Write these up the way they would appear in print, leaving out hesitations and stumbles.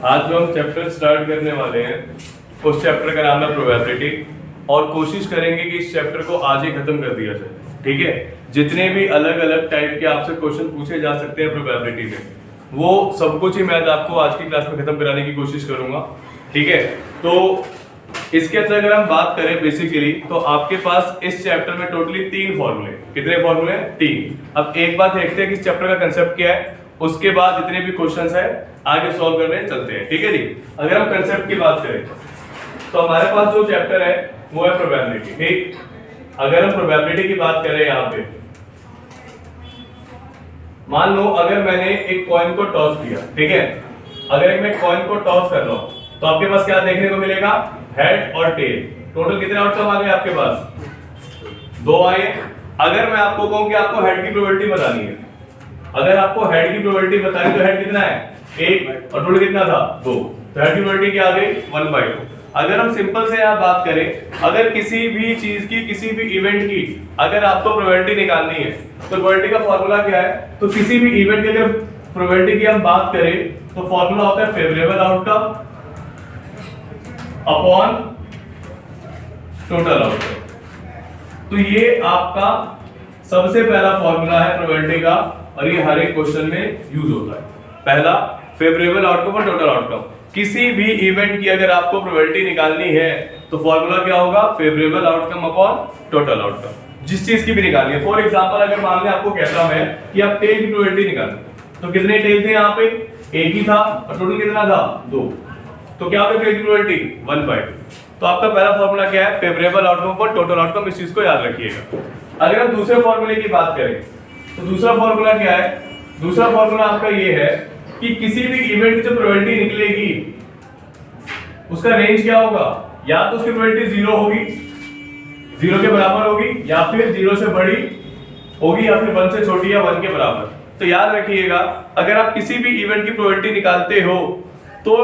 आज जो हम चैप्टर स्टार्ट करने वाले हैं उस चैप्टर का नाम है प्रोबेबिलिटी, और कोशिश करेंगे कि इस चैप्टर को आज ही खत्म कर दिया जाए। ठीक है, जितने भी अलग अलग टाइप के आपसे क्वेश्चन पूछे जा सकते हैं प्रोबेबिलिटी में, वो सब कुछ ही मैं आपको आज की क्लास में खत्म कराने की कोशिश करूंगा। ठीक है, तो इसके अंदर अगर हम बात करें बेसिकली, तो आपके पास इस चैप्टर में टोटली 3 फॉर्मूले। कितने फॉर्मूले? 3। अब एक बात देखते हैं कि इस चैप्टर का कंसेप्ट क्या है, उसके बाद जितने भी क्वेश्चंस है आगे सॉल्व करने चलते हैं। ठीक है जी, अगर हम कंसेप्ट की बात करें तो हमारे पास जो चैप्टर है वो है प्रोबेबिलिटी। ठीक, अगर हम प्रोबेबिलिटी की बात करें यहाँ पे, मान लो अगर मैंने एक कॉइन को टॉस किया, ठीक है, अगर मैं कॉइन को टॉस कर रहा हूं तो आपके पास क्या देखने को मिलेगा? हेड और टेल। टोटल कितने आउटकम आ गए आपके पास? 2 आए। अगर मैं आपको कहूं कि आपको हेड की प्रोबेबिलिटी बतानी है, अगर आपको हेड की प्रोबेबिलिटी बतानी तो हेड कितना है? 1, और टोटल कितना था? 2। तो हेड की प्रोबेबिलिटी क्या आ गई? 1/2। अगर हम सिंपल से यहाँ बात करें, अगर किसी भी चीज की, किसी भी इवेंट की अगर आपको प्रोबेबिलिटी निकालनी है तो प्रोबेबिलिटी का फॉर्मूला क्या है? तो किसी भी इवेंट की अगर प्रोबेबिलिटी की हम बात करें तो फॉर्मूला होता है favourable outcome upon total outcome. तो ये आपका सबसे पहला फॉर्मूला है प्रोबेबिलिटी का, और ये हर एक क्वेश्चन में यूज होता है। पहला फेवरेबल आउटकम और टोटल आउटकम। किसी भी इवेंट की अगर आपको प्रोबेबिलिटी निकालनी है तो फॉर्मूला क्या होगा? Favourable outcome upon total outcome. जिस चीज की भी निकालनी है, फॉर एग्जांपल अगर मान लें आपको कहता मैं कि आप टेल की प्रोबेबिलिटी निकालें, तो कितने टेल थे यहाँ पे? एक ही था, और टोटल कितना था? 2। तो क्या होगा टेल की प्रोबेबिलिटी? 1/2। तो आपका पहला फॉर्मूला क्या है? Favourable outcome upon total outcome. इस चीज को याद रखिएगा। अगर हम दूसरे फॉर्मूले की बात करें तो दूसरा फॉर्मूला क्या है? दूसरा फॉर्मूला आपका ये है कि किसी भी इवेंट की जो प्रोबेबिलिटी निकलेगी उसका रेंज क्या होगा? या तो उसकी प्रोबेबिलिटी 0 होगी, 0 के बराबर होगी, या फिर 0 से बड़ी होगी, या फिर 1 से छोटी या 1 के बराबर। तो याद रखिएगा, अगर आप किसी भी इवेंट की प्रोबेबिलिटी निकालते हो तो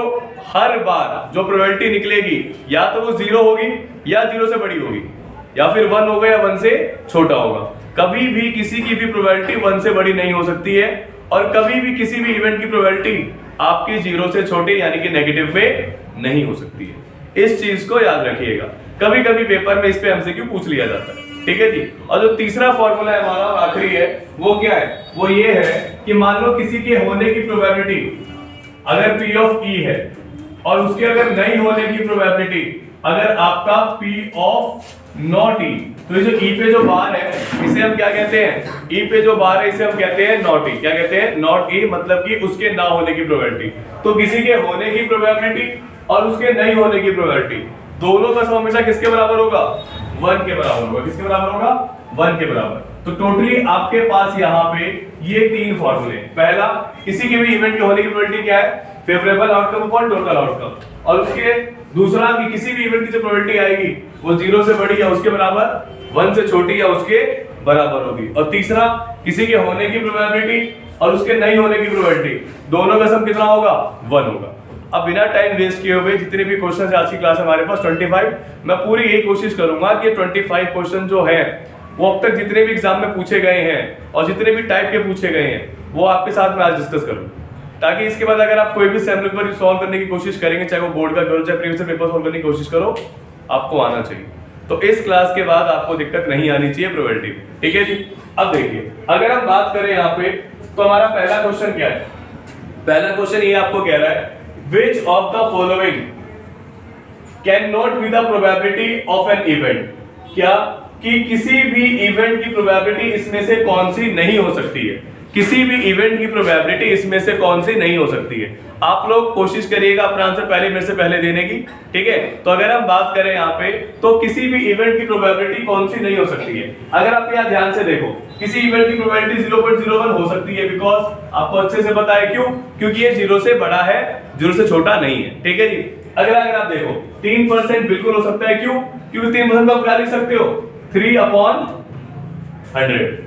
हर बार जो प्रोबेबिलिटी निकलेगी या तो वो 0 होगी, या 0 से बड़ी होगी, या फिर 1 होगा, या 1 से छोटा होगा। कभी भी किसी की भी प्रोबेबिलिटी 1 से बड़ी नहीं हो सकती है, और कभी भी किसी भी इवेंट की प्रोबेबिलिटी आपकी 0 से छोटे यानी कि नेगेटिव में नहीं हो सकती है। इस चीज को याद रखिएगा। कभी कभी पेपर में इस पे एमसीक्यू पूछ लिया जाता है। ठीक है जी। और जो तीसरा फॉर्मूला है हमारा आखिरी है, वो क्या है? वो ये है कि मान लो किसी के होने की प्रोबेबिलिटी अगर P ऑफ E है, और उसके अगर नहीं होने की प्रोबेबिलिटी अगर आपका P ऑफ नॉट E, तो ये जो E पे जो बार है इसे हम क्या कहते हैं? E पे जो बार है इसे हम कहते हैं नॉट E। क्या कहते हैं? नॉट E, मतलब कि उसके ना होने की प्रोबेबिलिटी। तो किसी के होने की प्रोबेबिलिटी और उसके नहीं होने की प्रोबेबिलिटी, दोनों का सम हमेशा किसके बराबर होगा? 1 के बराबर होगा। किसके बराबर होगा? 1 के बराबर। तो टोटली आपके पास यहाँ पे ये 3 फॉर्मूले। पहला, किसी के भी इवेंट के होने की प्रोबेबिलिटी क्या है? Favourable outcome upon total outcome. और उसके दूसरा कि किसी भी इवेंट की जो प्रोबेबिलिटी आएगी वो 0 से बड़ी या उसके बराबर, 1 से छोटी या उसके बराबर होगी। और तीसरा, किसी के होने की प्रोबेबिलिटी और उसके नहीं होने की प्रोबेबिलिटी, दोनों का सम कितना होगा? 1 होगा। अब बिना टाइम वेस्ट किए हुए जितने भी क्वेश्चन है आज की क्लास हमारे पास 25, मैं पूरी यही कोशिश करूंगा कि 25 क्वेश्चन जो है वो अब तक जितने भी एग्जाम में पूछे गए हैं और जितने भी टाइप के पूछे गए हैं वो आपके साथ में आज डिस्कस करूं, ताकि इसके बाद अगर आप कोई भी सैम्पल पेपर सॉल्व करने की कोशिश करेंगे, चाहे वो बोर्ड का करो चाहे प्रीवियस पेपर सॉल्व करने की कोशिश करो, आपको आना चाहिए। तो इस क्लास के बाद आपको दिक्कत नहीं आनी चाहिए प्रोबेबिलिटी में। ठीक है जी। अब देखिए, अगर हम बात करें यहाँ पे तो हमारा पहला क्वेश्चन क्या है? पहला क्वेश्चन ये आपको कह रहा है, which of the following cannot be the probability of an event? क्या कि किसी भी इवेंट की प्रोबेबिलिटी इसमें से कौन सी नहीं हो सकती है? किसी भी इवेंट की प्रोबेबिलिटी इसमें से कौन सी नहीं हो सकती है? आप लोग कोशिश करिएगा अपना आंसर पहले मेरे से पहले देने की। ठीक है, तो अगर हम बात करें यहाँ पे तो किसी भी इवेंट की प्रोबेबिलिटी कौन सी नहीं हो सकती है? अगर आप यहाँ ध्यान से देखो, किसी इवेंट की प्रोबेबिलिटी 0.01 हो सकती है, बिकॉज आपको अच्छे से पता है क्यों? क्योंकि ये 0 से बड़ा है, 0 से छोटा नहीं है। ठीक है जी। अगर आप देखो 3% बिल्कुल हो सकता है, क्यों? क्योंकि 3% को आप क्या लिख सकते हो? 3/100।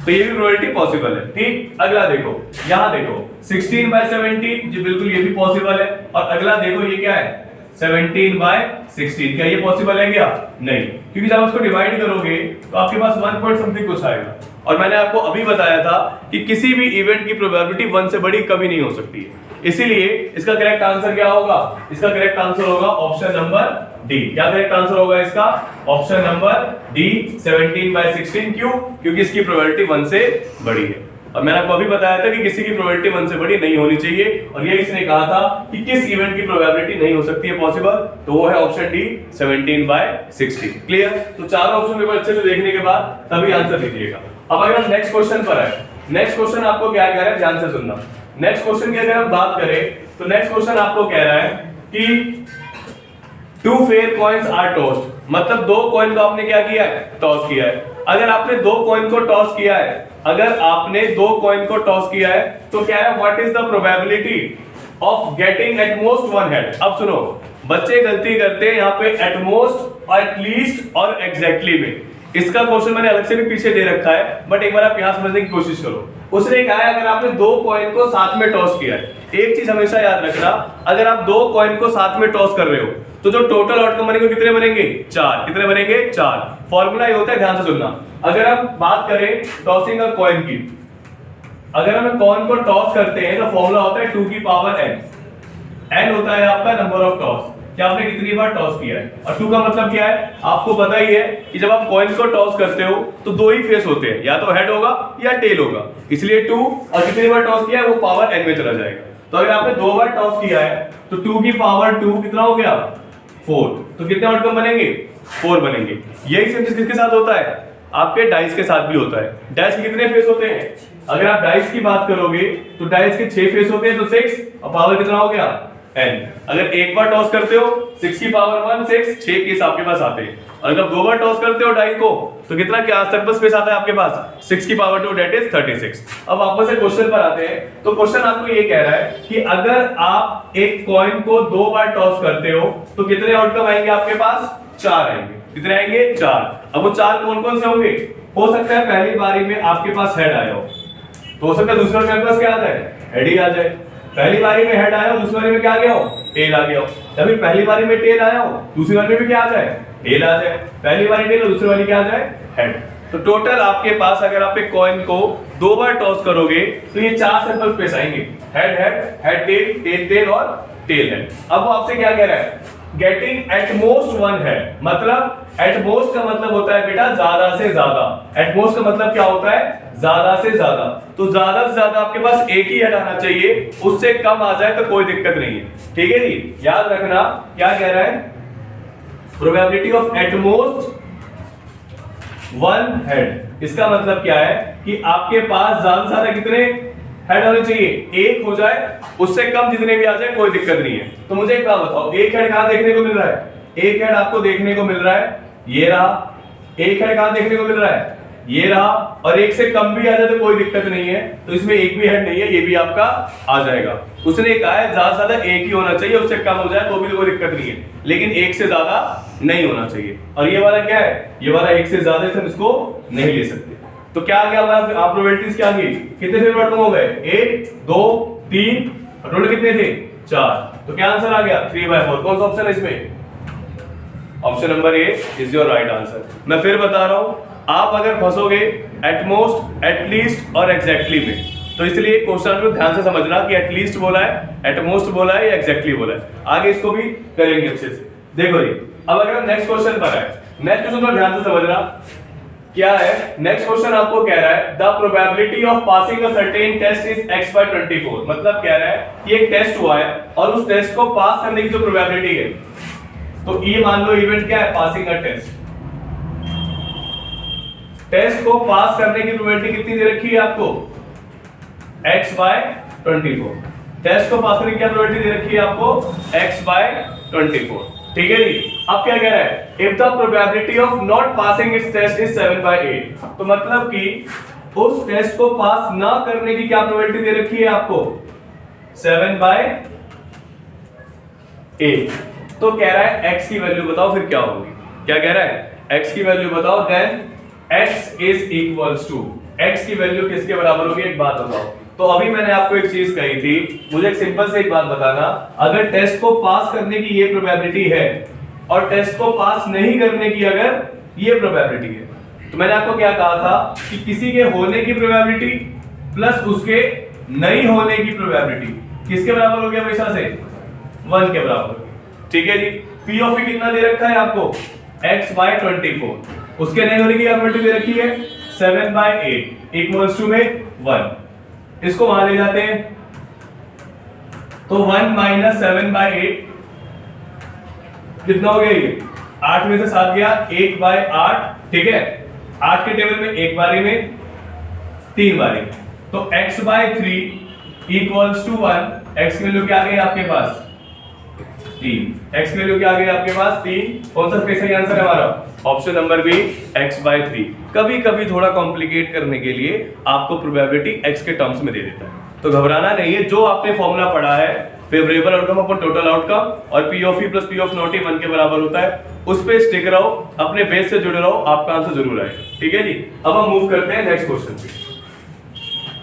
तो ये भी प्रोबेबिलिटी पॉसिबल है। ठीक, अगला देखो, यहाँ देखो 16/17, जी बिल्कुल ये भी पॉसिबल है। और अगला देखो ये क्या है? 17/16। क्या ये पॉसिबल है क्या? नहीं। क्योंकि जब उसको डिवाइड करोगे तो आपके पास 1 पॉइंट समथिंग कुछ आएगा। और मैंने आपको अभी बताया था कि किसी भी इवेंट की प्रोबेबिलिटी 1 से बड़ी कभी नहीं हो सकती है। इसीलिए इसका करेक्ट आंसर क्या होगा? इसका करेक्ट आंसर होगा ऑप्शन नंबर डी। क्या करेक्ट आंसर होगा इसका? Option number D 17/16। क्यों? क्योंकि इसकी प्रोबेबिलिटी 1 से बड़ी है। और मैंने आपको अभी बताया था कि किसी की प्रोबेबिलिटी 1 से बड़ी नहीं होनी चाहिए, और ये इसने कहा था कि किस इवेंट की प्रोबेबिलिटी नहीं हो सकती है पॉसिबल, तो वो है ऑप्शन डी 17/16। क्लियर? तो चारों ऑप्शन पेपर अच्छे से देखने के बाद तभी आंसर दीजिएगा। अब अगर हम नेक्स्ट क्वेश्चन पर आए, नेक्स्ट क्वेश्चन आपको क्या कह रहा है, ध्यान से सुनना। नेक्स्ट क्वेश्चन की अगर हम बात करें तो नेक्स्ट क्वेश्चन आपको कह रहा है कि 2 फेयर कॉइन्स आर टॉस्ड, मतलब 2 कॉइन को आपने क्या किया है? टॉस किया है। अगर आपने 2 कॉइन को टॉस किया है, अगर आपने 2 कॉइन को टॉस किया है तो क्या है, what is the probability of getting at most 1 head. अब सुनो, बच्चे गलती करते हैं यहाँ पे एट मोस्ट और एट लीस्ट और एग्जैक्टली में। इसका क्वेश्चन मैंने अलग से भी पीछे दे रखा है, बट एक बार आप यहां समझने की कोशिश करो। उसने कहा है अगर आपने 2 कॉइन को साथ में टॉस किया है, एक चीज हमेशा याद रखना, अगर आप 2 कॉइन को साथ में टॉस कर रहे हो तो जो टोटल आउटकम बनेंगे कितने बनेंगे? 4। कितने बनेंगे? 4। फॉर्मूला ये होता है, ध्यान से सुनना। अगर हम बात करें टॉसिंग अ कॉइन की, अगर हम कॉइन को टॉस करते हैं तो फॉर्मूला होता है 2 की पावर n। n होता है आपका नंबर ऑफ टॉस, कि आपने कितनी बार टॉस किया है। और 2 का मतलब क्या है? आपको पता ही है कि जब आप कॉइन को टॉस करते हो तो 2 ही फेस होते हैं, या तो हेड होगा या टेल होगा, इसलिए 2, और कितनी बार टॉस किया है वो पावर n में चला जाएगा। तो अगर आपने 2 बार टॉस किया है तो 2 की पावर 2 कितना हो गया? 4। तो कितने आउटकम बनेंगे? 4 बनेंगे। यही सेम चीज किसके साथ होता है? आपके डाइस के साथ भी होता है। डाइस के कितने फेस होते हैं? अगर आप डाइस की बात करोगे तो डाइस के 6 फेस होते हैं, तो 6, और पावर कितना हो गया? n। अगर एक बार टॉस करते हो 6 की पावर 1 6, 6 केस आपके पास आते हैं। और अगर 2 बार टॉस करते हो डाई को तो कितना क्या सर्कल स्पेस आता है आपके पास? 6 की पावर 2 दैट इज 36। अब वापस से क्वेश्चन पर आते हैं। तो क्वेश्चन आपको ये कह रहा है कि अगर आप एक कॉइन को 2 बार टॉस करते हो तो कितने आउटकम आएंगे आपके पास? 4 आएंगे। कितने आएंगे? 4। अब वो 4 कौन कौन से होंगे? हो सकता है पहली बारी में आपके पास हेड आया हो, तो हो सकता है दूसरे में पास क्या आ जाए? हेड ही आ जाए। पहली बारी में हेड आया हो, दूसरी बारी में क्या आ गया हो? टेल आ गया हो। तभी पहली बारी में टेल आया हो, दूसरी बारी में भी क्या आ जाए? टेल आ जाए। पहली बारी टेल, दूसरी बारी क्या आ जाए? हेड। तो टोटल आपके पास अगर आप एक कॉइन को 2 बार टॉस करोगे तो ये 4 सर्कल स्पेस आएंगे, head head, head tail, tail tail और टेल हेड। अब वो आपसे क्या कह रहा है? गेटिंग एट मोस्ट 1 हेड, मतलब एट मोस्ट का मतलब होता है बेटा ज्यादा से ज्यादा। एट मोस्ट का मतलब क्या होता है? ज्यादा से ज्यादा। तो ज्यादा से ज्यादा आपके पास एक ही हेड आना चाहिए, उससे कम आ जाए तो कोई दिक्कत नहीं है। ठीक है जी, याद रखना क्या कह रहा है? Probability of eight most 1 head. इसका मतलब क्या है कि आपके पास ज्यादा से ज्यादा कितने हेड होने चाहिए? एक हो जाए, उससे कम जितने भी आ जाए कोई दिक्कत नहीं है। तो मुझे एक बात बताओ, एक हेड कहां देखने को मिल रहा है? एक हेड आपको देखने को मिल रहा है, ये रहा। एक हेड कहां देखने को मिल रहा है? ये रहा। और एक से कम भी आ जाए तो कोई दिक्कत नहीं है, तो इसमें एक भी हेड नहीं है, ये भी आपका आ जाएगा। उसने कहा है ज्यादा से ज्यादा एक ही होना चाहिए, उससे कम हो जाए तो भी कोई दिक्कत नहीं है, लेकिन एक से ज्यादा नहीं होना चाहिए। और ये वाला क्या है? ये वाला एक से ज्यादा से हम इसको नहीं ले सकते। तो क्या आ गया हमारा? प्रोबेबिलिटीज क्या आ गई? कितने फेवर आउटकम हो गए? 1 2 3, और टोटल कितने थे? 4। तो क्या आंसर आ गया? 3/4। कौन सा ऑप्शन है इसमें? Option number A is your right answer. मैं फिर बता रहा हूं, आप अगर फंसोगे एट मोस्ट, एट लीस्ट और एग्जैक्टली में, तो इसलिए क्वेश्चन को ध्यान से समझना कि एट लीस्ट बोला है, एट मोस्ट बोला है या एग्जैक्टली बोला है। आगे इसको भी करेंगे अच्छे से। देखो जी, अब अगर हम नेक्स्ट क्वेश्चन पर आए, नेक्स्ट क्वेश्चन को ध्यान से समझना क्या है। नेक्स्ट क्वेश्चन आपको कह रहा है the probability of passing a certain test is x/24। मतलब कह रहा है कि एक टेस्ट हुआ है और उस टेस्ट को पास करने की जो प्रोबेबिलिटी है, तो ये मान लो इवेंट क्या है? Passing a test. टेस्ट को पास करने की प्रोबेबिलिटी कितनी दे रखी है आपको? x/24। टेस्ट को पास करने की क्या प्रोबेबिलिटी दे रखी है आपको? x/24। ठीक है जी। अब क्या कह रहा है? If the probability of not passing its test is 7/8। तो मतलब कि उस टेस्ट को पास ना करने की क्या प्रोबेबिलिटी दे रखी है आपको? 7/8। तो कह रहा है x की वैल्यू बताओ फिर क्या होगी। क्या कह रहा है? x की वैल्यू बताओ, then x is equals to, x की वैल्यू किसके बराबर होगी? एक बात बताओ। तो अभी मैंने आपको एक चीज कही थी, मुझे एक सिंपल से एक बात बताना, अगर टेस्ट को पास करने की ये प्रोबेबिलिटी है और टेस्ट को पास नहीं करने की अगर ये प्रोबेबिलिटी है। तो मैंने आपको क्या कहा था कि किसी के होने की प्रोबेबिलिटी प्लस उसके नहीं होने की प्रोबेबिलिटी किसके बराबर हो गया हमेशा से 1 के बराबर। ठीक है जी। पी ऑफ ई कितना दे रखा है आपको x/24, उसके नहीं होने की प्रोबेबिलिटी दे रखी है 7/8 इक्वल्स टू में 1। इसको वहां ले जाते हैं तो 1 - 7/8 कितना हो गया, ये 8 में से 7 गया 1/8। ठीक है, 8 के टेबल में एक बारी में 3 बारी में, तो x/3 इक्वल्स टू 1। x की वैल्यू क्या आ गई आपके पास 3। x की वैल्यू क्या आ गई आपके पास 3। कौन सा सही आंसर है हमारा, ऑप्शन नंबर बी x/3। कभी कभी थोड़ा कॉम्प्लिकेट करने के लिए आपको प्रोबेबिलिटी x के टर्म्स में दे देता है, तो घबराना नहीं है। जो आपने फॉर्मूला पढ़ा है favourable outcome upon total outcome और P of E plus P of not 1 के बराबर होता है, उस पे स्टिक रहो, अपने बेस से जुड़े रहो, आपका आंसर जरूर आएगा। ठीक है जी। अब हम मूव करते हैं नेक्स्ट क्वेश्चन पे।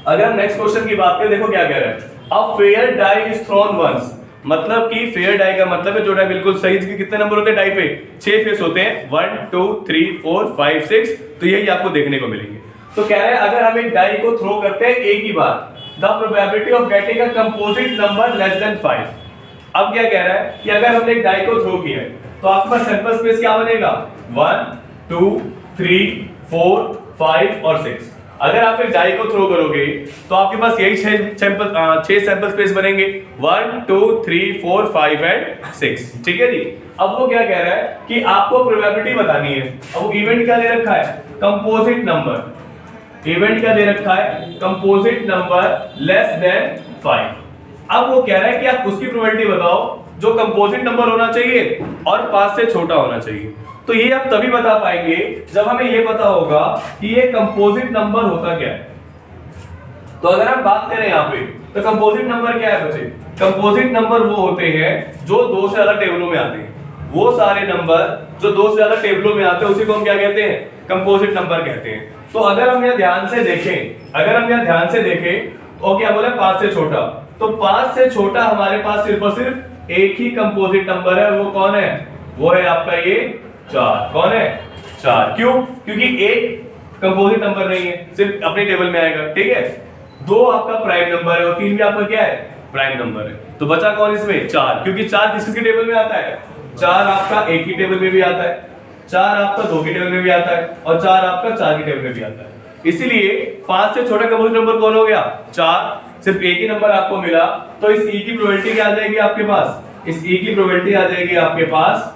अगर हम नेक्स्ट क्वेश्चन की बात करें, देखो क्या कह रहा है, a fair die is thrown once, मतलब कि फेयर डाई का मतलब है जो डाई बिल्कुल सही, इसके कितने नंबर होते हैं डाई पे 6 फेस होते हैं 1 2 3 4 5 6, तो यही आपको देखने को मिलेंगे। तो कह रहे हैं अगर हम एक डाई को थ्रो करते हैं एक ही बार, the probability of getting a composite number less than 5। अब क्या कह रहा है कि अगर हमने एक डाई को थ्रो किया है तो आपके पास सैंपल स्पेस क्या बनेगा 1 2 3 4 5 और 6। अगर आप एक डाई को थ्रो करोगे तो आपके पास यही 6 सैंपल स्पेस बनेंगे 1 2 3 4 5 एंड 6। ठीक है जी। अब वो क्या कह रहा है कि आपको प्रोबेबिलिटी बतानी है। अब वो इवेंट क्या दे रखा है, कंपोजिट नंबर। इवेंट क्या दे रखा है, कंपोजिट नंबर लेस देन 5। अब वो कह रहा है कि आप उसकी प्रोबेबिलिटी बताओ जो कंपोजिट नंबर होना चाहिए और 5 से छोटा होना चाहिए। तो ये आप तभी बता पाएंगे जब हमें ये पता होगा कि ये कंपोजिट नंबर होता क्या है। तो अगर हम बात करें यहाँ पे तो कंपोजिट नंबर क्या है बच्चे, कंपोजिट नंबर वो होते हैं जो 2 से ज्यादा टेबलों में आते हैं। वो सारे नंबर जो 2 से ज्यादा टेबलों में आते हैं उसी को हम क्या कहते हैं, कंपोजिट नंबर कहते हैं। तो अगर हम यहाँ ध्यान से देखें तो क्या बोला 5 से छोटा, तो 5 से छोटा हमारे पास सिर्फ और सिर्फ एक ही कंपोजिट नंबर है, वो कौन है, वो है आपका ये 4। कौन है 4, क्यों, क्योंकि एक कंपोजिट नंबर नहीं है, सिर्फ अपने टेबल में आएगा। ठीक है, 2 आपका प्राइम नंबर है और 3 भी आपका क्या है, प्राइम नंबर है। तो बचा कौन इसमें 4, क्योंकि 4 किसके टेबल में आता है, 4 आपका एक ही टेबल में भी आता है, 4 आपका 2 के टेबल में भी आता है और 4 आपका 4 के टेबल में भी आता है। इसीलिए 5 से छोटा कंपोजिट नंबर कौन हो गया 4, सिर्फ एक ही नंबर आपको मिला। तो इस e की प्रोबेबिलिटी क्या आ जाएगी आपके पास, इस e की प्रोबेबिलिटी आ जाएगी आपके पास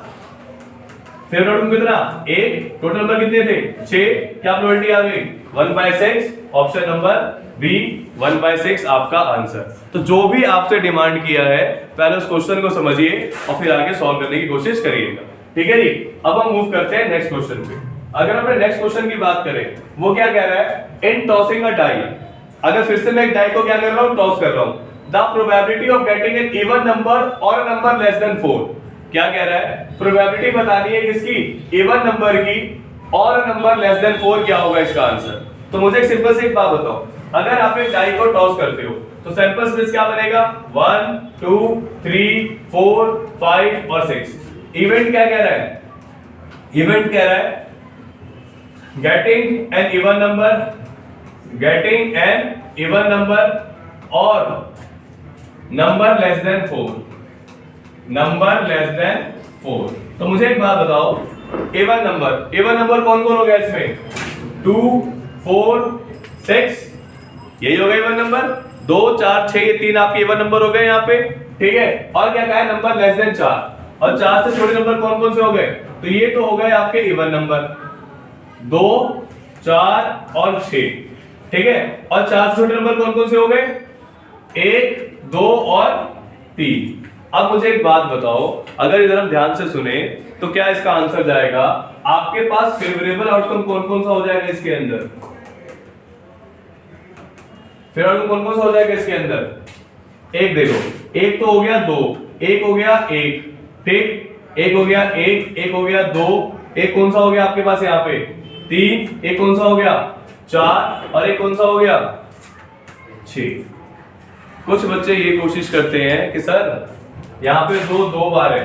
फेवरेट आउटकम कितना 1, टोटल नंबर कितने थे 6, क्या प्रोबेबिलिटी आ गई 1/6, ऑप्शन नंबर बी 1/6 आपका आंसर। तो जो भी आपसे डिमांड किया है पहले उस क्वेश्चन को समझिए और फिर आगे सॉल्व करने की कोशिश करिएगा। ठीक है जी। अब हम मूव करते हैं नेक्स्ट क्वेश्चन पे। अगर अपने नेक्स्ट क्वेश्चन की बात करें, वो क्या कह रहा है, इन टॉसिंग अ डाई, अगर फिर से मैं एक डाई को क्या कर रहा हूं, टॉस कर रहा हूं, the probability of getting an even number और अ नंबर लेस देन 4। क्या कह रहा है, प्रोबेबिलिटी बतानी है किसकी, इवन नंबर की और अ नंबर लेस देन 4, क्या होगा इसका आंसर। तो मुझे एक सिंपल सी एक बात बताओ, अगर आप एक डाई को टॉस करते हो तो सैंपल स्पेस क्या बनेगा 1 2 3 4 5 और 6। इवेंट क्या कह रहा है, इवेंट कह रहा है गेटिंग एन इवन नंबर और नंबर लेस देन 4। तो मुझे एक बात बताओ, इवन नंबर कौन कौन हो गया इसमें 2 4 6, यही हो गया इवन नंबर, 2 4 6 ये 3 आपके इवन नंबर हो गए यहाँ पे। ठीक है, और क्या कहा है नंबर लेस देन 4, और 4 से छोटे नंबर कौन कौन से हो गए, तो ये तो हो गए आपके इवन नंबर 2 4 और 6। ठीक है, और 4 से छोटे नंबर कौन कौन से हो गए 1 2 और 3। अब मुझे एक बात बताओ, अगर इधर हम ध्यान से सुने तो क्या इसका आंसर जाएगा, आपके पास फेवरेबल आउटकम कौन कौन सा हो जाएगा इसके अंदर, फिर आउटकम कौन कौन सा हो जाएगा इसके अंदर, एक देखो, एक तो हो गया 2, एक हो गया 1, ठीक, एक हो गया 1, एक हो गया 2, एक कौन सा हो गया आपके पास यहाँ पे 3, एक कौन सा हो गया 4 और एक कौन सा हो गया 6। कुछ बच्चे ये कोशिश करते हैं कि सर यहाँ पे 2 बार है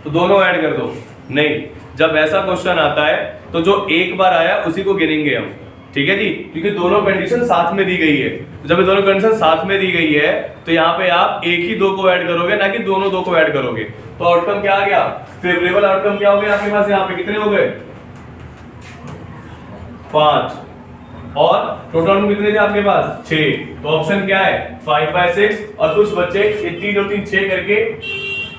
तो दोनों ऐड कर दो, नहीं, जब ऐसा क्वेश्चन आता है तो जो एक बार आया उसी को गिनेंगे हम, ठीक है जी, क्योंकि दोनों कंडीशन साथ में दी गई है। तो जब ये दोनों कंडीशन साथ में दी गई है तो यहाँ पे आप एक ही दो को ऐड करोगे, ना कि दोनों दो को ऐड करोगे। तो आउटकम क्या आ गया, फेवरेबल आउटकम क्या हो गया आपके पास, यहाँ पे कितने हो गए 5, और टोटल कितने थे आपके पास 6। तो ऑप्शन क्या है 5/6, और कुछ बच्चे 3 और 3 6 करके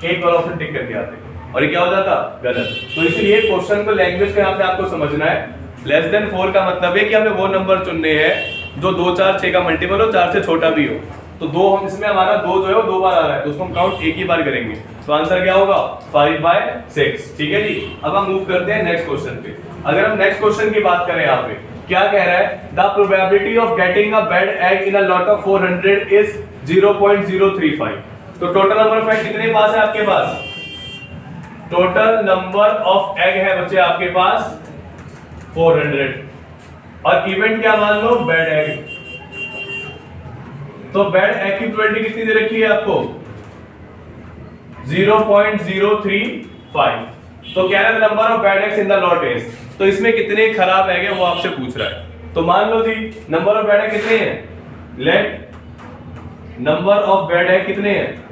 एक और ऑप्शन टिक करके आते, और ये क्या हो जाता गलत। तो इसलिए क्वेश्चन को लैंग्वेज का यहाँ पे आपको समझना है। लेस देन 4 का मतलब है कि हमें वो नंबर चुनने हैं जो 2 4 6 का मल्टीपल हो, 4 से छोटा भी हो। तो 2 हम इसमें हमारा 2 जो है वो 2 बार आ रहा है, तो उसको हम काउंट एक ही बार करेंगे। तो आंसर क्या होगा 5/6, ठीक है जी। अब हम मूव करते हैं नेक्स्ट क्वेश्चन पे। अगर हम नेक्स्ट क्वेश्चन की बात करें, यहाँ पे क्या कह रहा है, the probability of getting a bed egg in a lot of 400 is 0.035। तो टोटल नंबर ऑफ एग कितने पास है आपके पास, टोटल नंबर ऑफ एग है बच्चे आपके पास 400, और इवेंट क्या मान लो बेड एग। तो बेड एग की प्रोबेबिलिटी कितनी दे रखी है आपको 0.035। तो क्या है number of bed eggs in the lot is, तो इसमें कितने खराब एग है वो आपसे पूछ रहा है। तो मान लो जी नंबर ऑफ बेड एग कितने हैं, let number of bad egg कितने हैं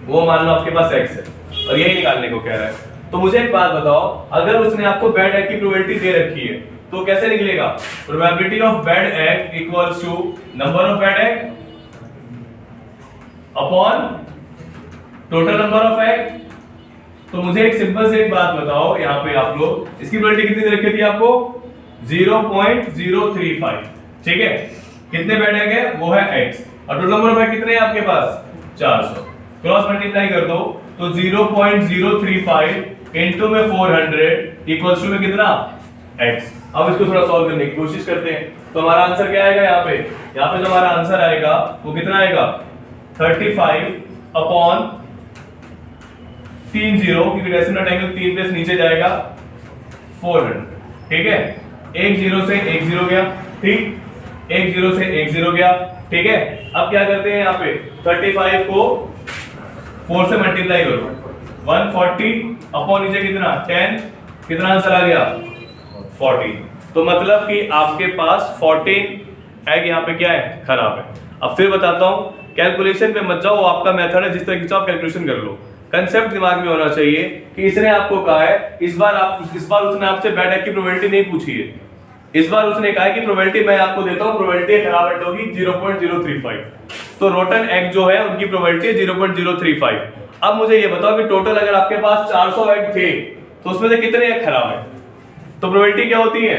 वो मान लो आपके पास x है, और यही निकालने को कह रहा है। तो मुझे एक बात बताओ, अगर उसने आपको बेड एग की प्रोबेबिलिटी दे रखी है तो कैसे निकलेगा, probability of bad egg equals to number of bad egg upon total number of egg. तो मुझे एक सिंपल से एक बात बताओ, यहाँ पे आप लोग इसकी प्रोबेबिलिटी कितनी दे रखी थी आपको 0.035, ठीक है। कितने बेड एग है वो है x, और टोटल नंबर ऑफ एग कितने हैं आपके पास 400। क्रॉस मल्टीप्लाई कर दो तो 0.035 इनटू में 400 इक्वल्स टू में कितना x। अब इसको थोड़ा सॉल्व करने की कोशिश करते हैं। तो हमारा आंसर क्या आएगा, यहाँ पे जो हमारा आंसर आएगा वो कितना आएगा 35 अपॉन 3 0, क्योंकि डेसिमल ट्रायंगल 3 प्लस नीचे जाएगा 400, ठीक है। 1 0 से 1 0 गया, ठीक, 1 0 से 1 0 गया, ठीक है। अब क्या करते हैं, यहाँ पे 35 को 4 से मल्टीप्लाई करो, 140 अपॉन नीचे कितना 10, कितना आंसर आ गया 14। तो मतलब कि आपके पास 14 एग यहाँ पे क्या है खराब है। अब फिर बताता हूँ, कैलकुलेशन पे मत जाओ, वो आपका मेथड है, जिस तरह की चाहो कैलकुलेशन कर लो। कंसेप्ट दिमाग में होना चाहिए कि इसने आपको कहा है, इस बार उसने आपसे बैड एग की प्रोबेबिलिटी नहीं पूछी है, इस बार उसने कहा है कि प्रोबेबिलिटी मैं आपको देता हूं, प्रोबेबिलिटी खराब एग होगी 0.035। तो रोटन एग जो है उनकी प्रोबेबिलिटी 0.035। अब मुझे ये बताओ कि टोटल अगर आपके पास 400 एग थे तो उसमें से कितने एग खराब है। तो प्रोबेबिलिटी क्या होती है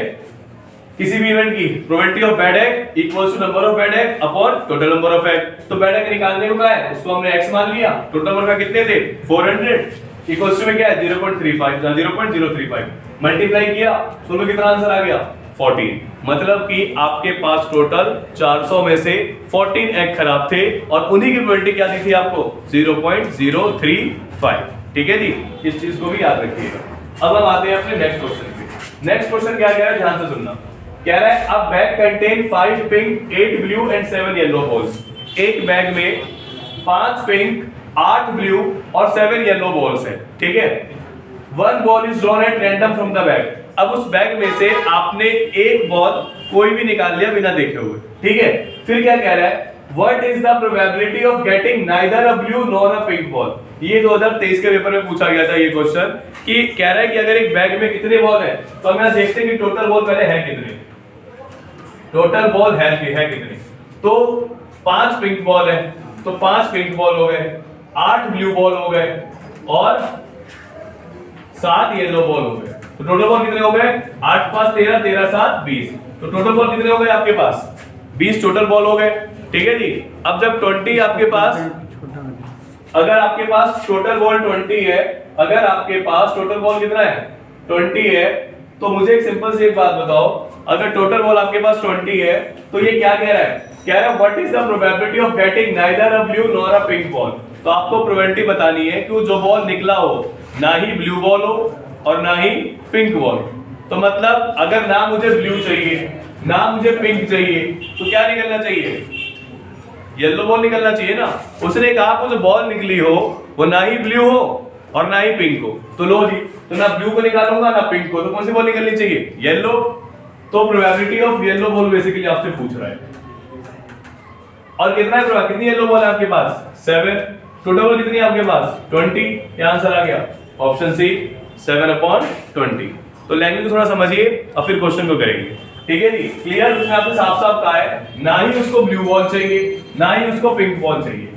किसी भी इवेंट की, probability of bad egg equals to number of bad egg upon total number of egg. तो बैड एग निकालने को क्या है, उसको हमने x मान लिया, टोटल नंबर ऑफ एग कितने थे 400 इक्वल्स टू में क्या है 0.35 मल्टीप्लाई किया, तो कितना आंसर आ गया 14। मतलब कि आपके पास टोटल 400 में से 14 एग खराब थे, और उन्हीं की प्रोबेबिलिटी क्या दी थी आपको 0.035, ठीक है जी। इस चीज को भी याद रखिएगा। अब हम आते हैं अपने नेक्स्ट क्वेश्चन पे। नेक्स्ट क्वेश्चन क्या कह रहा है, ध्यान से सुनना। कह रहा है अ bag contain 5 pink 8 blue and 7 yellow balls. एक बैग में 5 पिंक 8 ब्लू और 7 येलो बॉल्स है, ठीक है। 1 ball is drawn at random from the bag. अब उस बैग में से आपने एक बॉल कोई भी निकाल लिया बिना देखे हुए, ठीक है। फिर क्या कह रहा है, what is the probability of getting neither a blue nor a pink ball. ये 2023 के पेपर में पूछा गया था ये क्वेश्चन, कि कह रहा है कि अगर एक बैग में कितने बॉल है, तो हम यहां देखते हैं कि टोटल बॉल पहले है कितने, टोटल बॉल है कितने। तो 5 पिंक बॉल है, तो 5 पिंक बॉल हो गए, 8 ब्लू बॉल हो गए और 7 येलो बॉल हो गए। तो टोटल बॉल कितने हो गए 8 5 13 13 7 20। तो टोटल बॉल कितने हो गए आपके पास 20 टोटल बॉल हो गए, ठीक है जी। अब जब 20 आपके पास, अगर आपके पास टोटल बॉल 20 है, अगर आपके पास टोटल बॉल कितना है 20 है, तो मुझे एक सिंपल सी एक बात बताओ, अगर टोटल बॉल आपके पास 20 है तो ये क्या कह रहा है, कह रहा है what is the probability of getting neither a blue nor a pink ball. तो आपको प्रोबेबिलिटी बतानी है कि वो जो बॉल निकला हो ना ही ब्लू बॉल हो और ना ही पिंक बॉल। तो मतलब अगर ना मुझे ब्लू चाहिए ना मुझे पिंक चाहिए, तो क्या निकलना चाहिए, येलो बॉल निकलना चाहिए ना। उसने कहा वो जो बॉल निकली हो वो ना ही ब्लू हो और ना ही पिंक को। तो लो जी, तो ना ब्लू को निकालूंगा ना पिंक को, तो कौन सी बॉल निकलनी चाहिए? येलो। तो probability of yellow ball basically आपसे पूछ रहा है। और कितना है, कितनी येलो बॉल है आपके पास? 7। टोटल बॉल कितनी है आपके पास? 20। क्या आंसर आ गया? Option C 7/20। तो लैंग्वेज को थोड़ा समझिए और फिर क्वेश्चन को करेंगे, ठीक है जी। क्लियर? उसने आपसे साफ साफ कहा है ना ही उसको ब्लू बॉल चाहिए ना ही उसको पिंक बॉल चाहिए।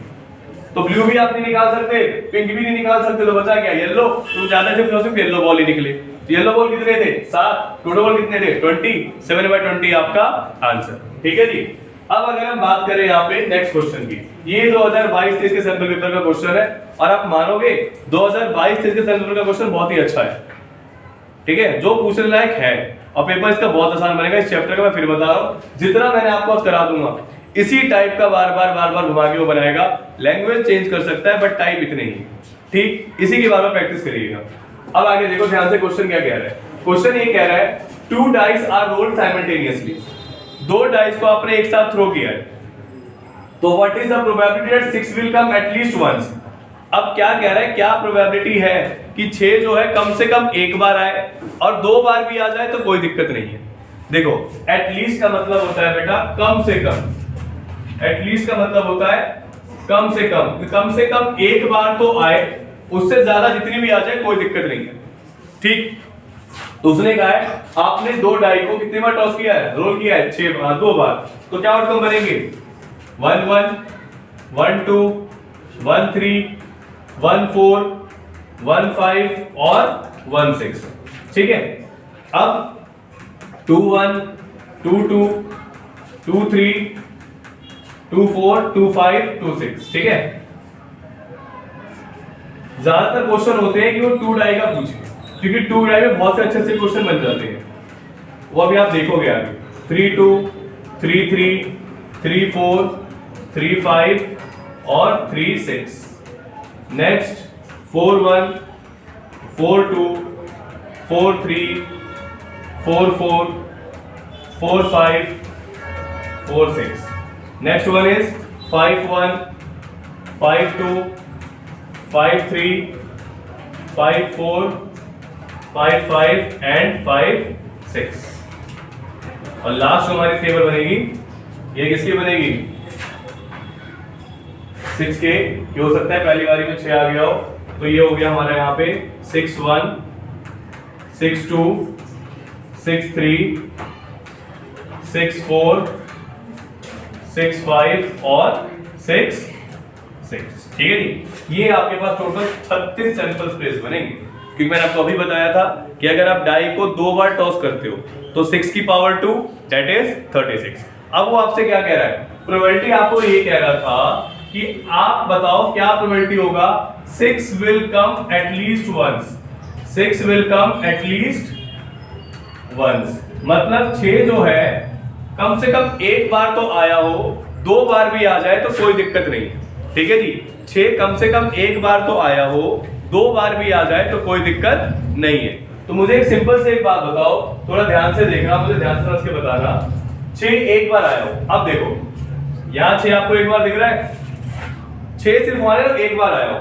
तो ब्लू भी आप नहीं निकाल सकते, पिंक भी नहीं निकाल सकते, तो बचा क्या? येलो। तो ज्यादा सिर्फ येलो बॉल ही निकले। तो येलो बॉल कितने थे? 7। टोटल बॉल कितने थे? 20। 7/20 आपका आंसर, ठीक है जी। अब अगर हम बात करें यहाँ पे नेक्स्ट क्वेश्चन की, ये 2022-23 के सैंपल पेपर का क्वेश्चन है और आप मानोगे 2022-23 के सैंपल पेपर का क्वेश्चन बहुत ही अच्छा है, ठीक है, जो पूछने लायक है और पेपर इसका बहुत आसान बनेगा। इस चैप्टर का मैं फिर बता रहा हूँ, जितना मैंने आपको करा दूंगा इसी टाइप का बार बार घुमा के वो बनाएगा। लैंग्वेज चेंज कर सकता है बट टाइप इतने ही, ठीक। इसी की बार बार प्रैक्टिस करिएगा। अब आगे देखो ध्यान से, क्वेश्चन क्या कह रहा है? क्वेश्चन ये कह रहा है 2 dice are rolled simultaneously. 2 dice को आपने एक साथ थ्रो किया है, तो what is the probability that 6 will come at least once. अब क्या कह रहा है, क्या प्रोबेबिलिटी है कि 6 जो है कम से कम एक बार आए और 2 बार भी आ जाए तो कोई दिक्कत नहीं है। देखो एटलीस्ट का मतलब होता है बेटा कम से कम, एटलीस्ट का मतलब होता है कम से कम एक बार तो आए, उससे ज्यादा जितनी भी आ जाए कोई दिक्कत नहीं है, ठीक। तो उसने कहा है आपने 2 डाई को कितने बार टॉस किया है? रोल किया है 6 बार, 2 बार, तो क्या आउटकम बनेंगे? 1-1, 1-2, 1-3, 1-4, 1-5 और 1-6, ठीक है। अब 2-1, 2-2, 2-3, 2-4, 2-5, 2-6, ठीक है। ज्यादातर क्वेश्चन होते हैं कि वो 2 डाई का पूछे, क्योंकि 2 डाई में बहुत से अच्छे क्वेश्चन बन जाते हैं, वो अभी आप देखोगे आगे। 3-2, 3-3, 3-4, 3-5 और 3-6। Next 4-1, 4-2, 4-3, 4-4, 4-5, 4-6। Next one is 5-1, 5-2, 5-3, 5-4, 5-5 and 5-6। और लास्ट हमारी टेबल बनेगी, ये किसकी बनेगी? 6 के, ये हो सकता है पहली बारी में 6 आ गया हो, तो ये हो गया हमारा यहाँ पे 6-1, 6-2, 6-3, 6-4, 6-5 और 6-6, ठीक है जी। ये आपके पास टोटल 36 सैंपल स्पेस बनेंगे, क्योंकि मैंने आपको अभी बताया था कि अगर आप डाई को 2 बार टॉस करते हो तो 6 की पावर 2 दैट इज 36। अब वो आपसे क्या कह रहा है? प्रोबेबिलिटी आपको ये कह रहा था कि आप बताओ क्या प्रोबेबिलिटी होगा 6 will come at least once. 6 will come at least once मतलब 6 जो है कम से कम एक बार तो आया हो, 2 बार भी आ जाए तो कोई दिक्कत नहीं है, ठीक है जी। 6 कम से कम एक बार तो आया हो, 2 बार भी आ जाए तो कोई दिक्कत नहीं है। तो मुझे एक सिंपल से एक बात बताओ, थोड़ा ध्यान से देखना, मुझे ध्यान से समझ के बताना। 6 एक बार आया हो, अब देखो यहाँ 6 आपको एक बार दिख रहा है, 6 सिर्फ हमारे एक बार आया हो,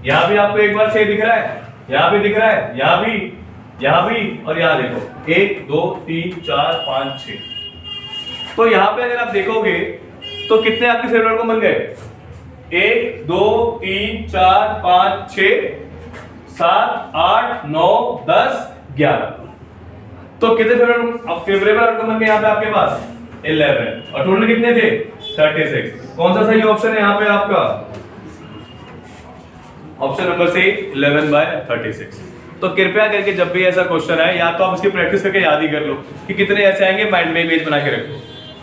यहाँ भी आपको एक बार 6 दिख रहा है, यहाँ भी दिख रहा है, यहाँ भी और यहाँ देखो 1 2 3 4 5 6। तो यहाँ पे अगर आप देखोगे तो कितने आपके फेवरेट को बन गए? 1 2 3 4 5 6 7 8 9 10 11। तो कितने फेवरेबल आउटकम बन गए यहाँ पे आपके पास? 11। और टोटल कितने थे? 36। कौन सा सही ऑप्शन है यहाँ पे आपका? Option number C 11/36। तो कृपया करके जब भी ऐसा क्वेश्चन आए, या तो आप उसकी प्रैक्टिस करके याद ही कर लो कि कितने ऐसे आएंगे, माइंड में इमेज बना के रखो,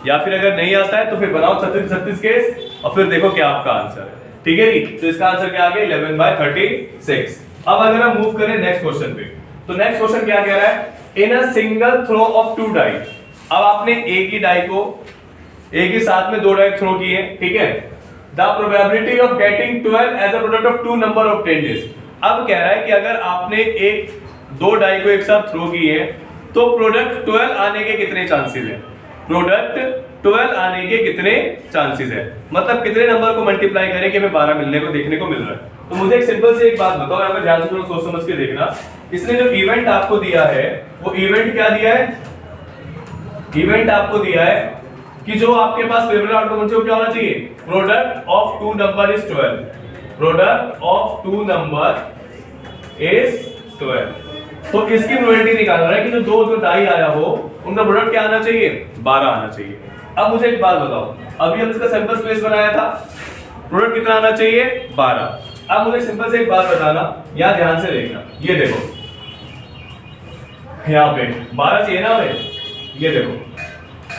या फिर अगर नहीं आता है तो फिर बनाओ 36 केस और फिर देखो क्या आपका आंसर है, ठीक है जी। तो इसका आंसर क्या आ गया? 11/36। अब अगर हम मूव करें नेक्स्ट क्वेश्चन पे, तो नेक्स्ट क्वेश्चन क्या कह रहा है? In a single throw of 2 die. अब आपने एक ही डाई को एक ही साथ में 2 डाई थ्रो किए, ठीक है। The probability of getting 12 as a product of 2 number of 10 days. अब कह रहा है कि अगर आपने 2 डाई को एक साथ थ्रो किए तो प्रोडक्ट 12 आने के कितने चांसेस हैं? प्रोडक्ट 12 आने के कितने चांसेस है, मतलब कितने नंबर को मल्टीप्लाई करें कि हमें 12 मिलने को देखने को मिल रहा है। तो मुझे एक सिंपल से एक बात बताओ, यहाँ पे ध्यान से सोच समझ के देखना। इसने जो इवेंट आपको दिया है वो इवेंट क्या दिया है, इवेंट आपको दिया है कि जो आपके पास फेवरेट आउटकम है वो क्या होना चाहिए, product of two number is 12, product of two number is 12। तो इसकी प्रोबेबिलिटी निकाल रहा है कि जो डाई आया हो उनका प्रोडक्ट क्या आना चाहिए, 12 आना चाहिए। अब मुझे एक बात बताओ, अभी हम इसका सैंपल स्पेस बनाया था, प्रोडक्ट कितना आना चाहिए, 12। अब मुझे सिंपल से एक बात बताना, यहां ध्यान से देखना, ये देखो यहाँ पे 12 चाहिए ना हमें, ये देखो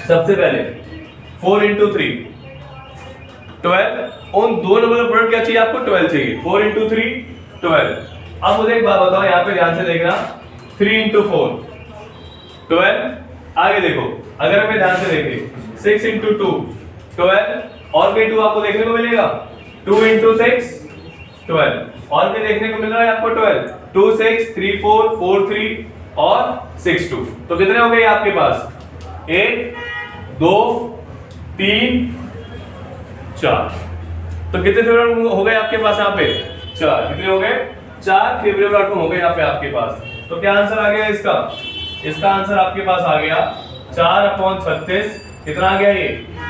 सबसे पहले 4 into 3 12, उन दो नंबर का प्रोडक्ट क्या चाहिए आपको, 12 चाहिए, 4 into 3 12। अब मुझे एक बात बताओ, यहाँ पे ध्यान से देखना, 3 into 4 12। आगे देखो, अगर हमें ध्यान से देखें 6 into 2 12, और भी 2 आपको देखने को मिलेगा, 2 into 6 12, और भी देखने को मिल रहा है आपको 12, 2 6 3 4 4 3 और 6 2। तो कितने हो गए आपके पास, 1 2 3 4। तो कितने फेवरेट हो गए आपके पास यहाँ पे, 4। कितने हो गए, 4 फेवरेट आउटकम हो गए यहाँ पे आपके पास। तो क्या आंसर आ गया इसका, इसका आंसर आपके पास आ गया 4/36, कितना आ गया ये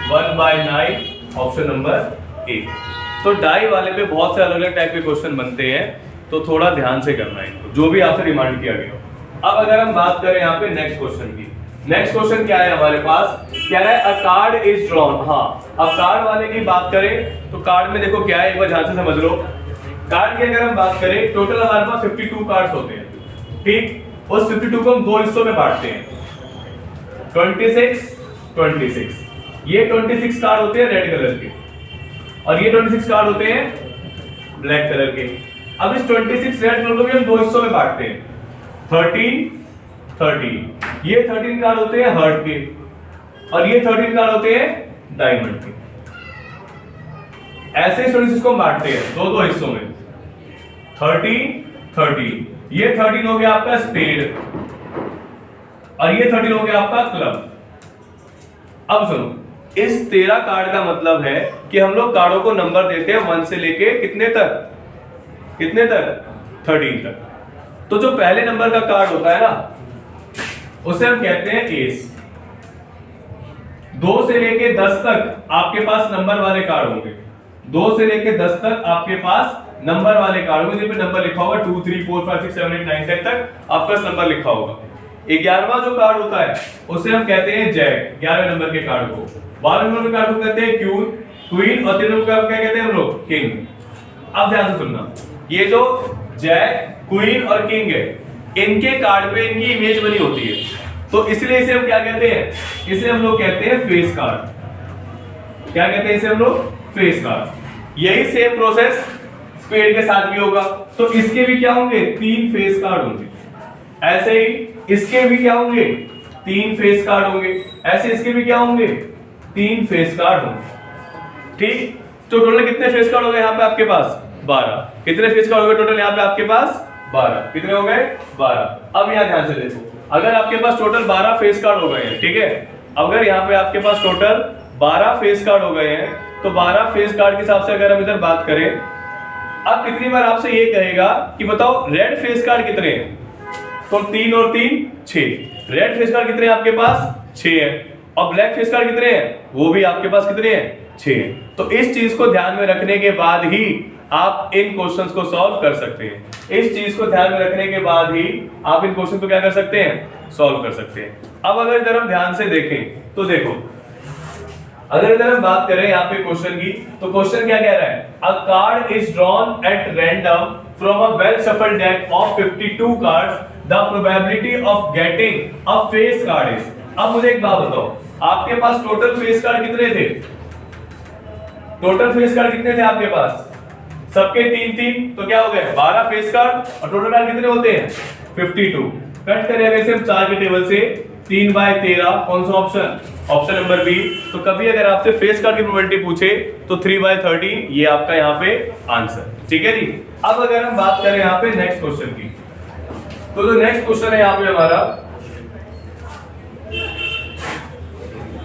1/9, ऑप्शन नंबर ए। तो डाई वाले पे बहुत से अलग अलग टाइप के क्वेश्चन बनते हैं, तो थोड़ा ध्यान से करना है इनको, जो भी आपसे डिमांड किया गया हो। अब अगर हम बात करें यहाँ पे नेक्स्ट क्वेश्चन की, नेक्स्ट क्वेश्चन क्या है हमारे पास, क्या है, अ कार्ड इज ड्रॉन। हाँ, अब कार्ड वाले की बात करें तो कार्ड में देखो क्या है, एक बार ध्यान से समझ लो। कार्ड की अगर हम बात करें, टोटल हमारे पास 52 कार्ड्स होते हैं, ठीक। उस 52 को हम दो हिस्सों में बांटते हैं, 26 26। ये 26 कार्ड होते हैं रेड कलर के, और ये 26 कार्ड होते हैं ब्लैक कलर के। अब इस 26 रेड कलर को भी हम दो हिस्सों में बांटते हैं, 13 13। ये 13 कार्ड होते हैं हर्ट के, और ये 13 कार्ड होते हैं डायमंड के। ऐसे 26 को बांटते हैं दो दो हिस्सों में, 13 13। ये 13 हो गया आपका स्पेड, और ये 13 हो गया आपका क्लब। अब सुनो, इस 13 कार्ड का मतलब है कि हम लोग कार्डों को नंबर देते हैं 1 से लेके कितने तक, कितने तक, 13 तक। तो जो पहले नंबर का कार्ड होता है ना, उसे हम कहते हैं एस। 2 से लेके 10 तक आपके पास नंबर वाले कार्ड होंगे, 2 से लेके 10 तक आपके पास नंबर वाले कार्ड होंगे, जिन पे नंबर लिखा होगा 2 3 4 5 6 7 8 9 10 तक आपका नंबर लिखा होगा। 11वां जो कार्ड होता है उसे हम कहते हैं जैक, 11वें नंबर के कार्ड को। 12वें नंबर के कार्ड को कहते हैं क्वीन, और 13वें नंबर का क्या कहते हैं हम लोग, किंग। अब ध्यान से सुनना, ये जो जैक, क्वीन और किंग है, इनके कार्ड पे इनकी इमेज बनी होती है, तो इसलिए इसे हम क्या कहते हैं, इसे हम लोग कहते हैं फेस कार्ड। क्या कहते हैं इसे हम लोग, फेस कार्ड। यही सेम प्रोसेस स्पेड के साथ भी होगा, तो इसके भी क्या होंगे, 3 फेस कार्ड होंगे। ऐसे ही इसके भी क्या होंगे, 3 फेस कार्ड होंगे। ऐसे इसके भी क्या होंगे, 3 फेस कार्ड होंगे, ठीक। तो टोटल कितने फेस कार्ड हो गए यहाँ पे आपके पास, 12। कितने फेस कार्ड हो गए टोटल यहाँ पे आपके पास, 12। कितने हो गए, 12। अब यहाँ ध्यान से देखो, अगर आपके पास टोटल 12 फेस कार्ड हो गए हैं, ठीक है, अगर यहाँ पे आपके पास टोटल 12 फेस कार्ड हो गए हैं, तो 12 फेस कार्ड के हिसाब से अगर हम इधर बात करें, अब कितनी बार आपसे ये कहेगा कि बताओ रेड फेस कार्ड कितने हैं, तो 3 और 3 6। रेड फेस कार्ड कितने हैं आपके पास, 6 है, और ब्लैक फेस कार्ड कितने हैं, वो भी आपके पास कितने हैं, 6 है। तो इस चीज को ध्यान में रखने के बाद ही आप इन क्वेश्चंस को सॉल्व कर सकते हैं। इस चीज को ध्यान में रखने के बाद ही आप इन क्वेश्चन को क्या कर सकते हैं, सॉल्व कर सकते हैं। अब अगर इधर हम ध्यान से देखें तो देखो, अगर इधर हम बात करें यहाँ पे क्वेश्चन की, तो क्वेश्चन क्या कह रहा है, अ card is drawn at random from a well shuffled deck of 52 cards, the probability of getting a face card is. अब मुझे एक बात बताओ, आपके पास टोटल फेस कार्ड कितने थे, टोटल फेस कार्ड कितने थे आपके पास, सबके 3 3, तो क्या हो गए 12 फेस कार्ड, और टोटल कार्ड कितने होते हैं 52। कट करेंगे इसे हम 4 के टेबल से, 3/13, कौन सा ऑप्शन, ऑप्शन नंबर बी। तो कभी अगर आपसे फेस कार्ड की प्रोबेबिलिटी पूछे तो 3/13 ये आपका यहाँ पे आंसर, ठीक है जी। अब अगर हम बात करें यहाँ पे नेक्स्ट क्वेश्चन की, तो जो नेक्स्ट क्वेश्चन है यहाँ पे हमारा,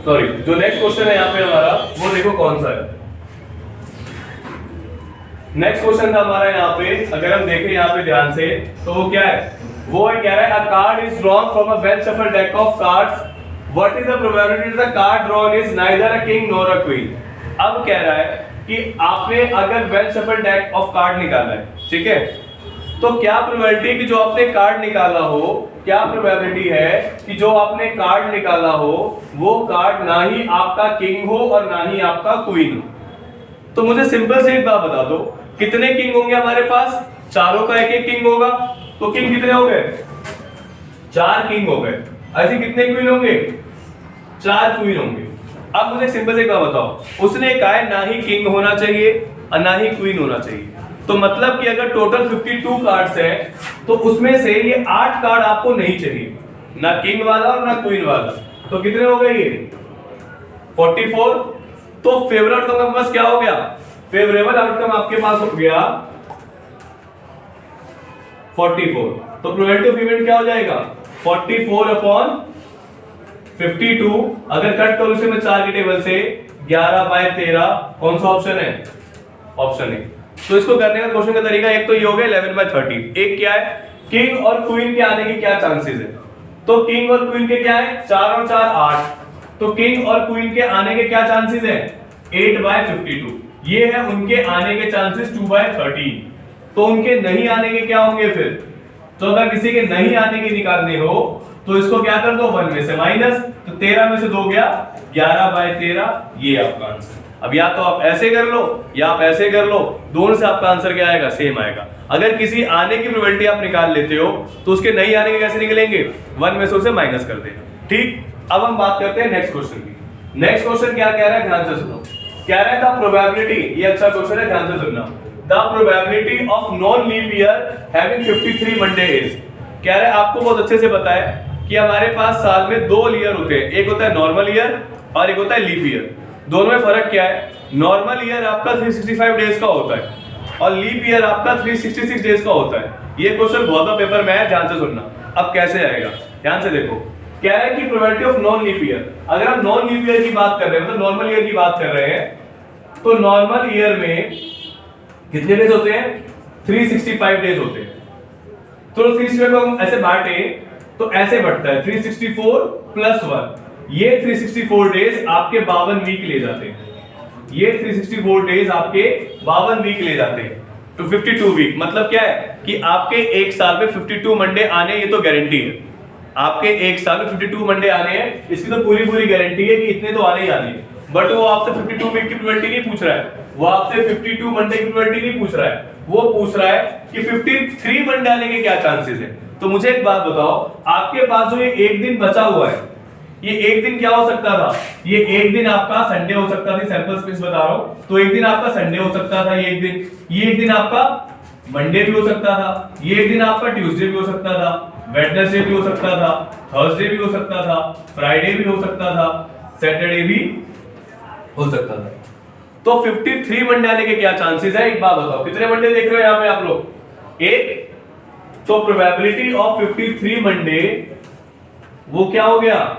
सॉरी, जो नेक्स्ट क्वेश्चन है यहाँ पे हमारा, वो देखो कौन सा है। नेक्स्ट क्वेश्चन था हमारा यहाँ पे, अगर हम देखें यहाँ पे ध्यान से, तो वो क्या है, वो है कह रहा है अ card is drawn from a well shuffled deck of cards, what is the probability that the card drawn is neither a king nor a queen. अब कह रहा है कि आपने अगर well shuffled deck of card निकाला है, ठीक है, तो क्या प्रोबेबिलिटी कि जो आपने कार्ड निकाला हो, क्या प्रोबेबिलिटी है कि जो आपने कार्ड निकाला हो वो कार्ड ना ही आपका किंग हो और ना ही आपका क्वीन हो। तो मुझे सिंपल से एक बात बता दो, कितने किंग होंगे हमारे पास, चारों का एक एक किंग होगा, तो किंग कितने हो गए, 4 किंग हो गए। ऐसे कितने क्वीन होंगे, 4 क्वीन होंगे। अब मुझे सिंपल से एक बात बताओ, उसने कहा है ना ही किंग होना चाहिए और ना ही क्वीन होना चाहिए, तो मतलब कि अगर टोटल 52 कार्ड्स हैं तो उसमें से ये 8 कार्ड आपको नहीं चाहिए, ना किंग वाला और ना क्वीन वाला, तो कितने हो गए ये 44। तो फेवरेट आउटकम आपके पास क्या हो गया, फेवरेबल आउटकम आपके पास हो गया 44। तो प्रोबेबिलिटी ऑफ इवेंट क्या हो जाएगा 44/52। अगर कट करूं इसे मैं 4 के टेबल से 11/13, कौन सा ऑप्शन है, ऑप्शन ए। तो इसको करने का क्वेश्चन का तरीका, एक तो ये हो गया 11/13, एक क्या है किंग और क्वीन के आने के क्या चांसेस है, तो किंग और क्वीन के क्या है 4 और 4 8, तो किंग और क्वीन के आने के क्या चांसेस है 8/52, ये है उनके आने के चांसेस 2/13। तो उनके नहीं आने के क्या होंगे फिर, तो अगर किसी के नहीं आने के निकालने हो तो इसको क्या कर दो 1 में से माइनस, तो 13 में से 2 गया 11/13, ये आपका आंसर। अब या तो आप ऐसे कर लो या आप ऐसे कर लो, दोनों से आपका आंसर क्या आएगा, सेम आएगा। अगर किसी आने की प्रोबेबिलिटी आप निकाल लेते हो तो उसके नहीं आने के कैसे निकलेंगे, 1 में से उसे माइनस कर देना। ठीक, अब हम बात करते हैं नेक्स्ट क्वेश्चन की। नेक्स्ट क्वेश्चन क्या कह रहा है, ध्यान से सुनो। कह रहा है द प्रोबेबिलिटी, ये अच्छा क्वेश्चन है, ध्यान से सुनना। The probability of non leap year having 53 Monday is, कह रहा है आपको बहुत अच्छे से पता है कि हमारे पास साल में 2 ईयर होते हैं, एक होता है नॉर्मल ईयर और एक होता है लीप ईयर। दोनों में फर्क क्या है, नॉर्मल ईयर आपका 365 डेज का होता है और लीप ईयर आपका 366 डेज का होता है। ये क्वेश्चन बहुत पेपर में है, ध्यान से सुनना। अब कैसे आएगा, ध्यान से देखो। कह रहा है कि probability of non leap year, अगर हम नॉन लीप ईयर की बात कर रहे हैं, मतलब नॉर्मल ईयर की बात कर रहे हैं, तो नॉर्मल ईयर में कितने डेज होते हैं 365 डेज होते हैं। तो 365 को हम ऐसे बांटे तो ऐसे बढ़ता है 364 + 1, ये 364 डेज आपके 52 वीक ले जाते हैं, ये 364 डेज आपके 52 वीक ले जाते हैं, तो 52 वीक। मतलब क्या है कि आपके एक साल में 52 मंडे आने, ये तो गारंटी है, आपके एक साल में 52 मंडे आने हैं, इसकी तो पूरी गारंटी है कि इतने तो आने ही आने हैं। बट वो आपसे 52 वीक की प्रोबेबिलिटी नहीं पूछ रहा है, वो आपसे 52 मंडे की प्रोबेबिलिटी नहीं पूछ रहा है, वो पूछ रहा है कि 53 मंडे आने के क्या चांसेस है। तो मुझे एक बात बताओ, आपके पास जो ये एक दिन बचा हुआ है, ये एक दिन क्या हो सकता था, ये एक दिन आपका संडे हो सकता था, सैंपल स्पेस बता रहा हूं, तो एक दिन आपका संडे हो सकता था, ये एक दिन आपका मंडे भी हो सकता था, ये एक दिन आपका ट्यूसडे भी हो सकता था, वेडनेसडे भी हो सकता था, थर्सडे भी हो सकता था, फ्राइडे भी हो सकता था, सैटरडे भी हो सकता था। तो 53 मंडे आने के क्या चांसेस है, एक बात बताओ, कितने मंडे देख रहे हो यहां पे आप लोग, एक। तो प्रोबेबिलिटी ऑफ 53 मंडे वो क्या हो गया,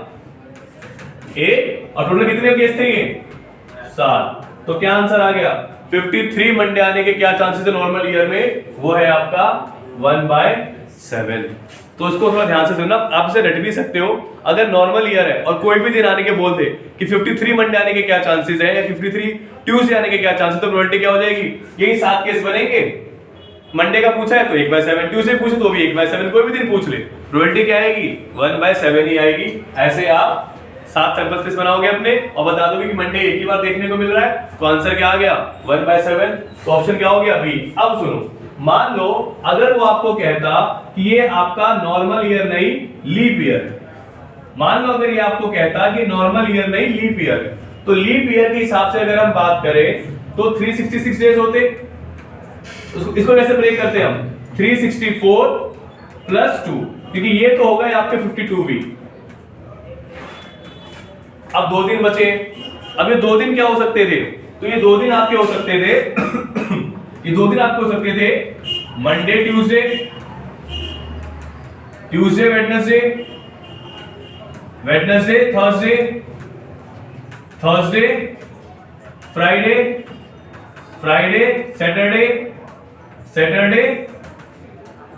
एक, और टोटल कितने केस थे ये 7। तो क्या आंसर आ गया 53 मंडे आने के क्या चांसेस है नॉर्मल ईयर में, वो है आपका 1/7। तो इसको थोड़ा ध्यान से सुनना, आप इसे रट भी सकते हो। अगर नॉर्मल ईयर है और कोई भी दिन आने के बोल दे कि 53 मंडे आने के क्या चांसेस है या 53 ट्यूसडे आने के क्या चांसेस, तो प्रोबेबिलिटी क्या हो जाएगी, यही 7 केस बनेंगे। मंडे का पूछा है तो 1/7, ट्यूसडे पूछे तो भी 1/7, कोई भी दिन पूछ ले, प्रोबेबिलिटी क्या आएगी 1/7 ही आएगी। ऐसे आप 7 सैंपल स्पेस बनाओगे अपने और बता दोगे कि मंडे एक ही बार देखने को मिल रहा है, तो आंसर क्या आ गया 1/7। तो ऑप्शन क्या हो गया बी। अब सुनो, मान लो अगर वो आपको कहता कि ये आपका नॉर्मल ईयर नहीं लीप ईयर है, मान लो अगर ये आपको कहता कि नॉर्मल ईयर नहीं लीप ईयर है, तो लीप ईयर के हिसाब से अगर हम बात करें तो 366 डेज होते। इसको कैसे ब्रेक करते हैं हम, 364 + 2, क्योंकि ये तो होगा आपके 52 वीक। अब 2 दिन बचे, अब ये 2 दिन क्या हो सकते थे, तो ये 2 दिन आपके हो सकते थे ये 2 दिन आपके हो सकते थे Monday Tuesday, Tuesday Wednesday, Wednesday Thursday, Thursday, Friday, Friday, Saturday, Saturday,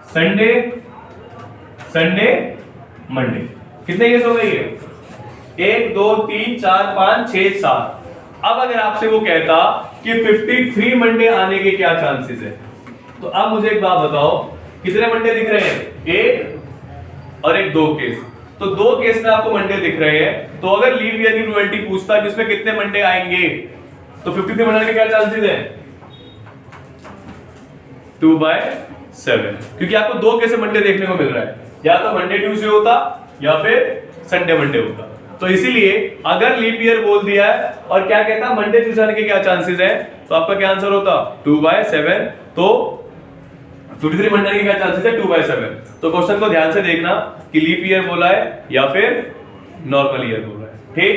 Sunday, Sunday, Monday. कितने केस हो गए ये? 1 2 3 4 5 6 7। अब अगर आपसे वो कहता कि 53 मंडे आने के क्या चांसेस है, तो अब मुझे एक बात बताओ, कितने मंडे दिख रहे हैं? एक और एक, 2 केस। तो 2 केस में आपको मंडे दिख रहे हैं, तो अगर लीप ईयर की प्रोबेबिलिटी पूछता कि उसमें कितने मंडे आएंगे, तो 53 मंडे के क्या चांसेस है? 2/7, क्योंकि आपको 2 केस मंडे देखने को मिल रहा है, या तो मंडे ट्यूसडे होता या फिर संडे मंडे होता। तो इसीलिए अगर लीप ईयर बोल दिया है और क्या कहता मंडे ट्यूसडे आने के क्या चांसेस है, तो आपका क्या आंसर होता? 2/7। तो 53 मंडे के क्या चांसेस है? 2/7। तो क्वेश्चन को ध्यान से देखना कि लीप ईयर बोला है या फिर नॉर्मल ईयर बोला है। ठीक।